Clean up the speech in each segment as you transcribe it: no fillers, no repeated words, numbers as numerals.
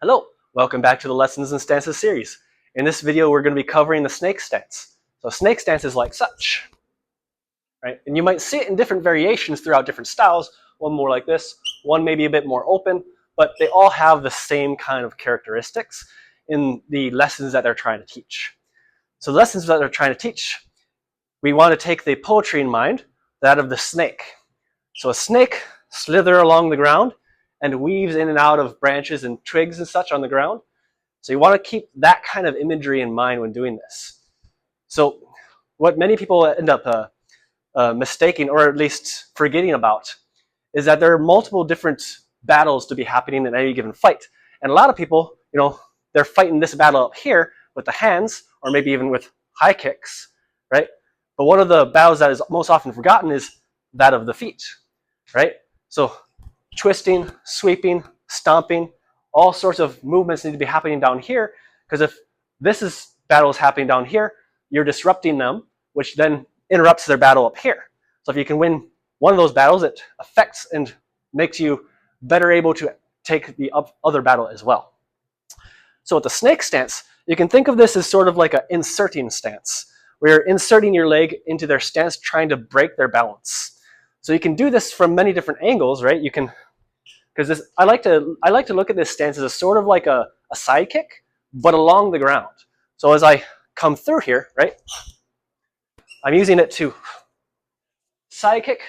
Hello, welcome back to the Lessons in Stances series. In this video, we're going to be covering the snake stance. So snake stance is like such, right? And you might see it in different variations throughout different styles. One more like this, one maybe a bit more open, but they all have the same kind of characteristics in the lessons that they're trying to teach. So the lessons that they're trying to teach, we want to take the poetry in mind, that of the snake. So a snake slithers along the ground and weaves in and out of branches and twigs and such on the ground. So you want to keep that kind of imagery in mind when doing this. So what many people end up mistaking, or at least forgetting about, is that there are multiple different battles to be happening in any given fight. And a lot of people, they're fighting this battle up here with the hands, or maybe even with high kicks, right? But one of the battles that is most often forgotten is that of the feet, right? So twisting, sweeping, stomping, all sorts of movements need to be happening down here, because if battle is happening down here, you're disrupting them, which then interrupts their battle up here. So if you can win one of those battles, it affects and makes you better able to take the other battle as well. So with the snake stance, you can think of this as sort of like an inserting stance, where you're inserting your leg into their stance, trying to break their balance. So you can do this from many different angles, right? You can, because I like to look at this stance as a sort of like a side kick, but along the ground. So as I come through here, right, I'm using it to side kick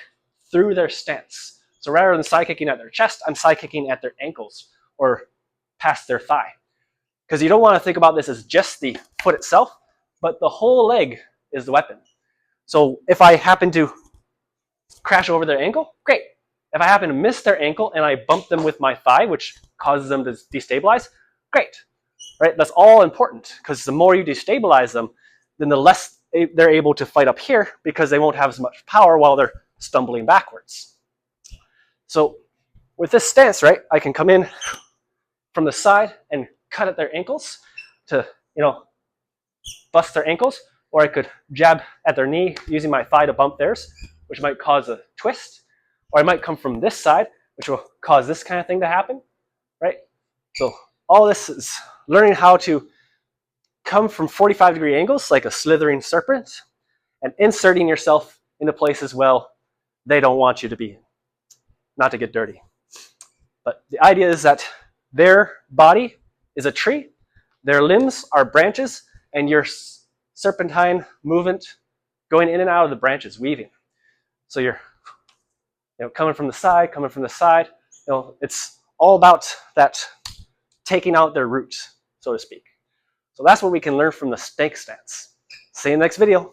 through their stance. So rather than side kicking at their chest, I'm side kicking at their ankles or past their thigh. Because you don't want to think about this as just the foot itself, but the whole leg is the weapon. So if I happen to crash over their ankle, great. If I happen to miss their ankle and I bump them with my thigh, which causes them to destabilize, great, right? That's all important, because the more you destabilize them, then the less they're able to fight up here, because they won't have as much power while they're stumbling backwards. So with this stance, right, I can come in from the side and cut at their ankles to, bust their ankles, or I could jab at their knee using my thigh to bump theirs, which might cause a twist. Or I might come from this side, which will cause this kind of thing to happen, right? So all this is learning how to come from 45-degree angles like a slithering serpent and inserting yourself into places, well, they don't want you to be in, not to get dirty. But the idea is that their body is a tree, their limbs are branches, and your serpentine movement going in and out of the branches, weaving. So you're coming from the side, it's all about that taking out their roots, so to speak. So that's what we can learn from the snake stance. See you in the next video.